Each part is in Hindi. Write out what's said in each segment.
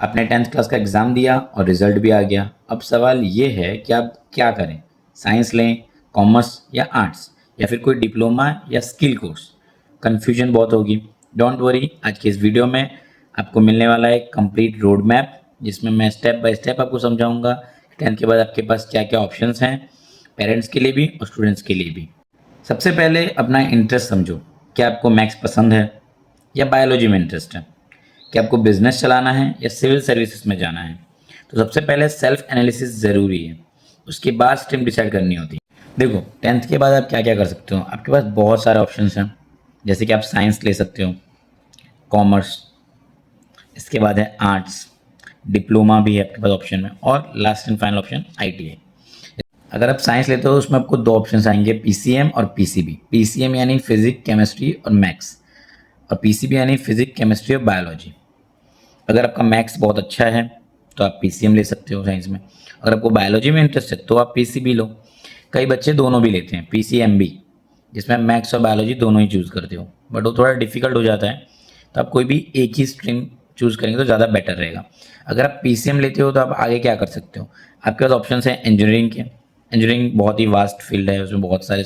आपने 10th क्लास का एग्ज़ाम दिया और रिज़ल्ट भी आ गया। अब सवाल ये है कि आप क्या करें? साइंस लें, कॉमर्स या आर्ट्स या फिर कोई डिप्लोमा या स्किल कोर्स? कन्फ्यूजन बहुत होगी। डोंट वरी, आज की इस वीडियो में आपको मिलने वाला है एक कंप्लीट रोड मैप, जिसमें मैं स्टेप बाय स्टेप आपको समझाऊंगा 10th के बाद आपके पास क्या-क्या ऑप्शंस हैं, पेरेंट्स के लिए भी और स्टूडेंट्स के लिए भी। सबसे पहले अपना इंटरेस्ट समझो। क्या आपको मैथ्स पसंद है या बायोलॉजी में इंटरेस्ट है? कि आपको बिजनेस चलाना है या सिविल सर्विसेज में जाना है? तो सबसे पहले सेल्फ एनालिसिस ज़रूरी है, उसके बाद स्ट्रीम डिसाइड करनी होती है। देखो, 10th के बाद आप क्या क्या कर सकते हो, आपके पास बहुत सारे ऑप्शन हैं। जैसे कि आप साइंस ले सकते हो, कॉमर्स, इसके बाद है आर्ट्स, डिप्लोमा भी है आपके पास ऑप्शन में, और last and final option ITI। अगर आप साइंस लेते हो उसमें आपको दो ऑप्शन आएंगे, PCM और PCB। PCM यानी फिजिक्स, केमिस्ट्री और मैथ्स, और PCB यानी फिजिक्स, केमिस्ट्री और बायोलॉजी। अगर आपका मैथ्स बहुत अच्छा है तो आप PCM ले सकते हो साइंस में। अगर आपको बायोलॉजी में इंटरेस्ट है तो आप PCB लो। कई बच्चे दोनों भी लेते हैं, PCMB, जिसमें मैथ्स और बायोलॉजी दोनों ही चूज़ करते हो, बट वो थोड़ा डिफिकल्ट हो जाता है। तो आप कोई भी एक ही स्ट्रीम चूज़ करेंगे तो ज़्यादा बेटर रहेगा। अगर आप PCM लेते हो तो आप आगे क्या कर सकते हो? आपके पास ऑप्शन हैं इंजीनियरिंग के। इंजीनियरिंग बहुत ही वास्ट फील्ड है, उसमें बहुत सारे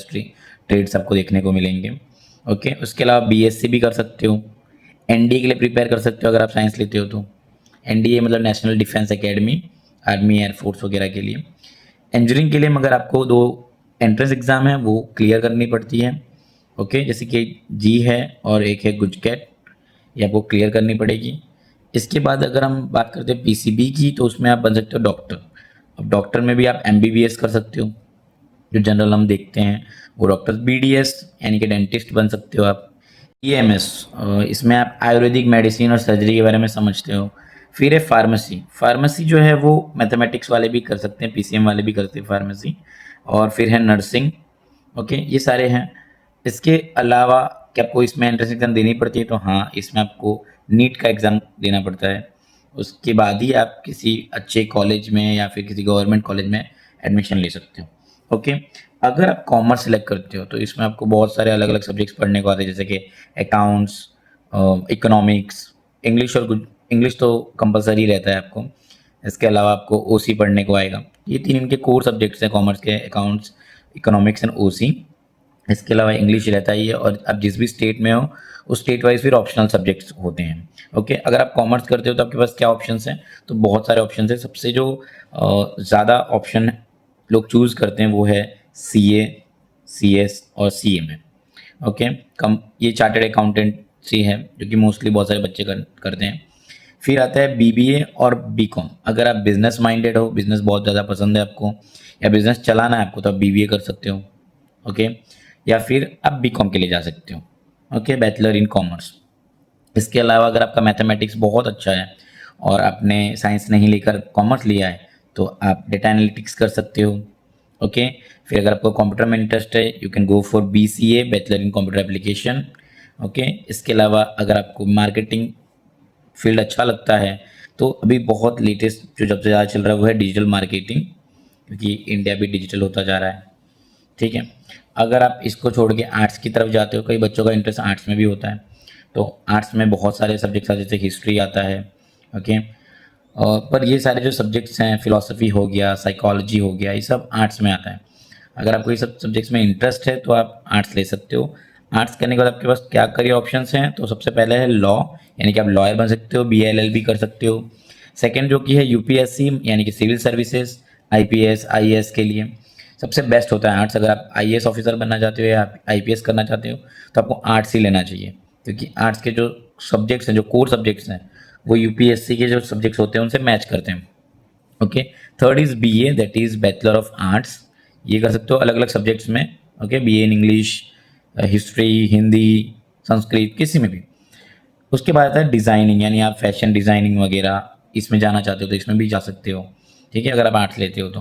ट्रेड्स आपको देखने को मिलेंगे। ओके, उसके अलावा BSc भी कर सकते हो। NDA के लिए प्रिपेयर कर सकते हो अगर आप साइंस लेते हो तो। NDA मतलब national defence academy, army air force वगैरह के लिए। इंजीनियरिंग के लिए मगर आपको दो एंट्रेंस एग्ज़ाम है वो क्लियर करनी पड़ती है। ओके, जैसे कि जी है और एक है गुजकेट, ये आपको क्लियर करनी पड़ेगी। इसके बाद अगर हम बात करते हैं PCB की, तो उसमें आप बन सकते हो डॉक्टर। अब डॉक्टर में भी आप MBBS कर सकते हो, जो जनरल हम देखते हैं वो डॉक्टर। BDS यानी कि डेंटिस्ट बन सकते हो आप। EMS, इसमें आप आयुर्वेदिक मेडिसिन और सर्जरी के बारे में समझते हो। फिर है फार्मेसी। फार्मेसी जो है वो मैथमेटिक्स वाले भी कर सकते हैं, PCM वाले भी करते हैं फार्मेसी। और फिर है नर्सिंग। ओके, ये सारे हैं। इसके अलावा क्या आपको इसमें एंट्रेंस एग्ज़ाम देनी पड़ती है? तो हाँ, इसमें आपको नीट का एग्ज़ाम देना पड़ता है। उसके बाद ही आप किसी अच्छे कॉलेज में या फिर किसी गवर्नमेंट कॉलेज में एडमिशन ले सकते हो। ओके, अगर आप कॉमर्स सेलेक्ट करते हो तो इसमें आपको बहुत सारे अलग अलग सब्जेक्ट्स पढ़ने को आते हैं, जैसे कि अकाउंट्स, इकोनॉमिक्स, इंग्लिश, और इंग्लिश तो कंपलसरी रहता है आपको। इसके अलावा आपको OC पढ़ने को आएगा। ये तीन इनके कोर सब्जेक्ट्स हैं कॉमर्स के, अकाउंट्स, इकोनॉमिक्स एंड OC। इसके अलावा इंग्लिश रहता ही है, और आप जिस भी स्टेट में हो उस स्टेट वाइज फिर ऑप्शनल सब्जेक्ट्स होते हैं। ओके, अगर आप कॉमर्स करते हो तो आपके पास क्या ऑप्शंस हैं? तो बहुत सारे ऑप्शंस हैं। सबसे जो ज़्यादा ऑप्शन लोग चूज़ करते हैं वो है CA, CS और CMA। ओके, कम ये चार्टर्ड अकाउंटेंसी है जो कि मोस्टली बहुत सारे बच्चे करते हैं। फिर आता है BBA और BCom। अगर आप बिजनेस माइंडेड हो, बिजनेस बहुत ज़्यादा पसंद है आपको, या बिजनेस चलाना है आपको, तो आप BBA कर सकते हो। ओके, या फिर आप BCom के लिए जा सकते हो। Okay, bachelor in commerce. इसके अलावा अगर आपका मैथमेटिक्स बहुत अच्छा है और आपने साइंस नहीं लेकर कॉमर्स लिया है तो आप डेटा एनालिटिक्स कर सकते हो। ओके, फिर अगर आपको कंप्यूटर में इंटरेस्ट है you can go for BCA, bachelor in computer application. Okay, इसके अलावा अगर आपको मार्केटिंग फील्ड अच्छा लगता है तो अभी बहुत लेटेस्ट जो सबसे ज़्यादा चल रहा है वो है डिजिटल मार्केटिंग, क्योंकि इंडिया भी डिजिटल होता जा रहा है। ठीक है, अगर आप इसको छोड़ के आर्ट्स की तरफ जाते हो, कई बच्चों का इंटरेस्ट आर्ट्स में भी होता है, तो आर्ट्स में बहुत सारे सब्जेक्ट्स आते हैं, जैसे हिस्ट्री आता है। ओके, पर ये सारे जो सब्जेक्ट्स हैं, फिलॉसफी हो गया, साइकोलॉजी हो गया, ये सब आर्ट्स में आता है। अगर आपको ये सब सब्जेक्ट्स में इंटरेस्ट है तो आप आर्ट्स ले सकते हो। आर्ट्स करने के बाद आपके पास क्या करियर ऑप्शंस हैं? तो सबसे पहले है लॉ, यानी कि आप लॉयर बन सकते हो, BA LLB कर सकते हो। सेकेंड जो कि है UPSC, यानी कि सिविल सर्विसेज, IPS IAS के लिए सबसे बेस्ट होता है आर्ट्स। अगर आप IAS ऑफिसर बनना चाहते हो या आप IPS करना चाहते हो तो आपको आर्ट्स ही लेना चाहिए, क्योंकि आर्ट्स के जो सब्जेक्ट्स हैं, जो कोर सब्जेक्ट्स हैं, वो UPSC के जो सब्जेक्ट्स होते हैं उनसे मैच करते हैं। Okay, third is BA, that is bachelor of arts. ये कर सकते हो अलग अलग सब्जेक्ट्स में। Okay, BA in English, history, Hindi, Sanskrit, किसी में भी। उसके बाद आता है डिज़ाइनिंग, यानी आप फैशन डिज़ाइनिंग वगैरह इसमें जाना चाहते हो तो इसमें भी जा सकते हो। ठीक है, अगर आप आर्ट्स लेते हो तो।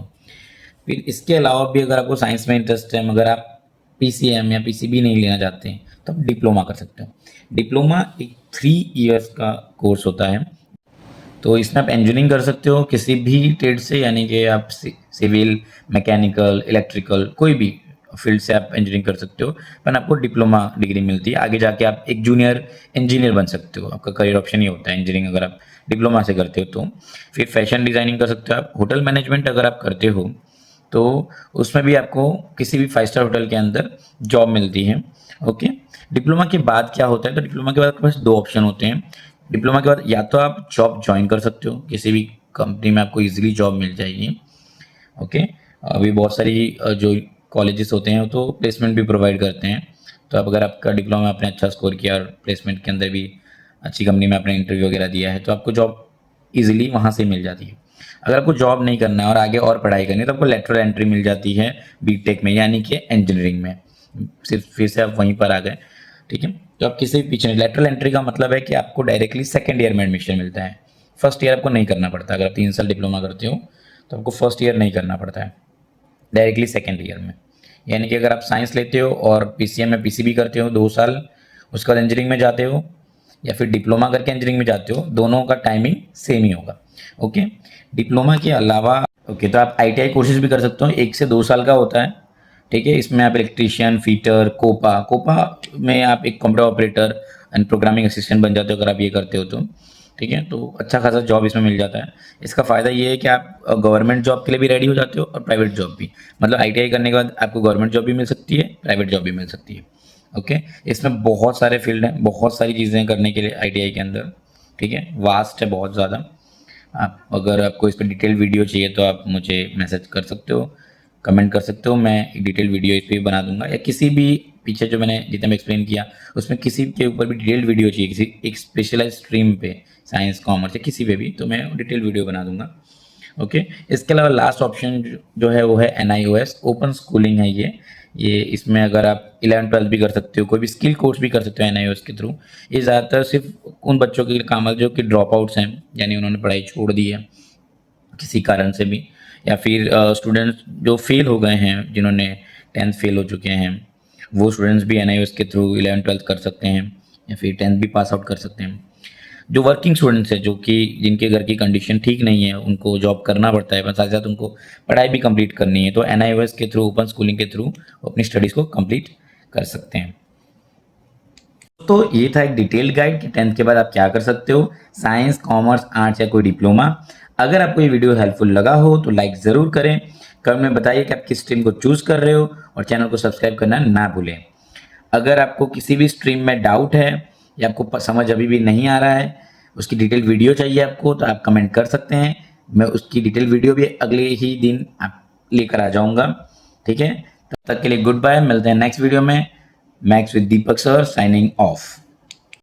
फिर इसके अलावा भी अगर आपको साइंस में इंटरेस्ट है मगर आप PCM या PCB नहीं लेना चाहते हैं तो आप डिप्लोमा कर सकते हो। डिप्लोमा एक 3 इयर्स का कोर्स होता है, तो इसमें आप इंजीनियरिंग कर सकते हो किसी भी ट्रेड से, यानी कि आप सिविल, मैकेनिकल, इलेक्ट्रिकल, कोई भी फील्ड से आप इंजीनियरिंग कर सकते हो, पर आपको डिप्लोमा डिग्री मिलती है। आगे जाके आप एक जूनियर इंजीनियर बन सकते हो, आपका करियर ऑप्शन ही होता है इंजीनियरिंग अगर आप डिप्लोमा से करते हो तो। फिर फैशन डिज़ाइनिंग कर सकते हो आप। होटल मैनेजमेंट अगर आप करते हो तो उसमें भी आपको किसी भी 5 स्टार होटल के अंदर जॉब मिलती है। ओके, डिप्लोमा के बाद क्या होता है, तो डिप्लोमा के बाद आपके पास 2 ऑप्शन होते हैं। डिप्लोमा के बाद या तो आप जॉब ज्वाइन कर सकते हो, किसी भी कंपनी में आपको ईज़िली जॉब मिल जाएगी। ओके, अभी बहुत सारी जो कॉलेजेस होते हैं वो तो प्लेसमेंट भी प्रोवाइड करते हैं। तो अब अगर आपका डिप्लोमा में आपने अच्छा स्कोर किया और प्लेसमेंट के अंदर भी अच्छी कंपनी में आपने इंटरव्यू वगैरह दिया है तो आपको जॉब ईजिली वहाँ से मिल जाती है। अगर आपको जॉब नहीं करना है और आगे और पढ़ाई करनी है तो आपको लेटरल एंट्री मिल जाती है बीटेक में, यानी कि इंजीनियरिंग में। सिर्फ फिर से आप वहीं पर आ गए, ठीक है। तो आप किसी भी पीछे नहीं, लेटरल एंट्री का मतलब है कि आपको डायरेक्टली सेकेंड ईयर में एडमिशन मिलता है। फर्स्ट ईयर आपको नहीं करना पड़ता। अगर आप 3 साल डिप्लोमा करते हो तो आपको फर्स्ट ईयर नहीं करना पड़ता है, डायरेक्टली सेकेंड ईयर में। यानी कि अगर आप साइंस लेते हो और पीसीएम में पीसीबी करते हो 2 साल, उसके बाद इंजीनियरिंग में जाते हो या फिर डिप्लोमा करके इंजीनियरिंग में जाते हो, दोनों का टाइमिंग सेम ही होगा। ओके, डिप्लोमा के अलावा ओके तो आप आईटीआई कोर्सेज भी कर सकते हो, 1 से 2 साल का होता है, ठीक है। इसमें आप इलेक्ट्रीशियन, फिटर, कोपा में आप एक computer operator and programming assistant बन जाते हो अगर आप ये करते हो तो, ठीक है। तो अच्छा खासा जॉब इसमें मिल जाता है। इसका फ़ायदा ये है कि आप गवर्नमेंट जॉब के लिए भी रेडी हो जाते हो और प्राइवेट जॉब भी। मतलब आईटीआई करने के बाद आपको गवर्नमेंट जॉब भी मिल सकती है, प्राइवेट जॉब भी मिल सकती है। ओके, इसमें बहुत सारे फील्ड हैं, बहुत सारी चीज़ें करने के लिए आईटीआई के अंदर, ठीक है। वास्ट है बहुत ज़्यादा। आप अगर आपको इस पर डिटेल वीडियो चाहिए तो आप मुझे मैसेज कर सकते हो, कमेंट कर सकते हो, मैं एक डिटेल वीडियो इस पर भी बना दूंगा। या किसी भी पीछे जो मैंने जितना एक्सप्लेन किया उसमें किसी के ऊपर भी डिटेल वीडियो चाहिए, किसी एक स्पेशलाइज स्ट्रीम पे, साइंस, कॉमर्स या किसी पे भी, तो मैं डिटेल वीडियो बना दूंगा। ओके, इसके अलावा लास्ट ऑप्शन जो है वो है एनआईओएस, ओपन स्कूलिंग है ये इसमें अगर आप 11-12 भी कर सकते हो, कोई भी स्किल कोर्स भी कर सकते हो एनआईओएस के थ्रू। ये ज़्यादातर सिर्फ उन बच्चों के लिए काम है जो कि ड्रॉप आउट्स हैं, यानी उन्होंने पढ़ाई छोड़ दी है किसी कारण से भी, या फिर स्टूडेंट्स जो फेल हो गए हैं, जिन्होंने 10th फेल हो चुके हैं, वो स्टूडेंट्स भी एनआईओएस के थ्रू 11-12 कर सकते हैं या फिर 10th भी पास आउट कर सकते हैं। जो वर्किंग स्टूडेंट्स हैं, जो कि जिनके घर की कंडीशन ठीक नहीं है, उनको जॉब करना पड़ता है पर साथ साथ उनको पढ़ाई भी कंप्लीट करनी है, तो एनआईओएस के थ्रू, ओपन स्कूलिंग के थ्रू अपनी स्टडीज़ को कंप्लीट कर सकते हैं। तो ये था एक डिटेल गाइड कि 10th के बाद आप क्या कर सकते हो, साइंस, कॉमर्स, आर्ट्स या कोई डिप्लोमा। अगर आपको ये वीडियो हेल्पफुल लगा हो तो लाइक ज़रूर करें, कमेंट में बताइए कि आप किस स्ट्रीम को चूज़ कर रहे हो और चैनल को सब्सक्राइब करना ना भूलें। अगर आपको किसी भी स्ट्रीम में डाउट है या आपको समझ अभी भी नहीं आ रहा है, उसकी डिटेल वीडियो चाहिए आपको, तो आप कमेंट कर सकते हैं, मैं उसकी डिटेल वीडियो भी अगले ही दिन आप लेकर आ जाऊँगा, ठीक है। तब तक के लिए गुड बाय, मिलते हैं नेक्स्ट वीडियो में। Maths with Deepak sir signing off.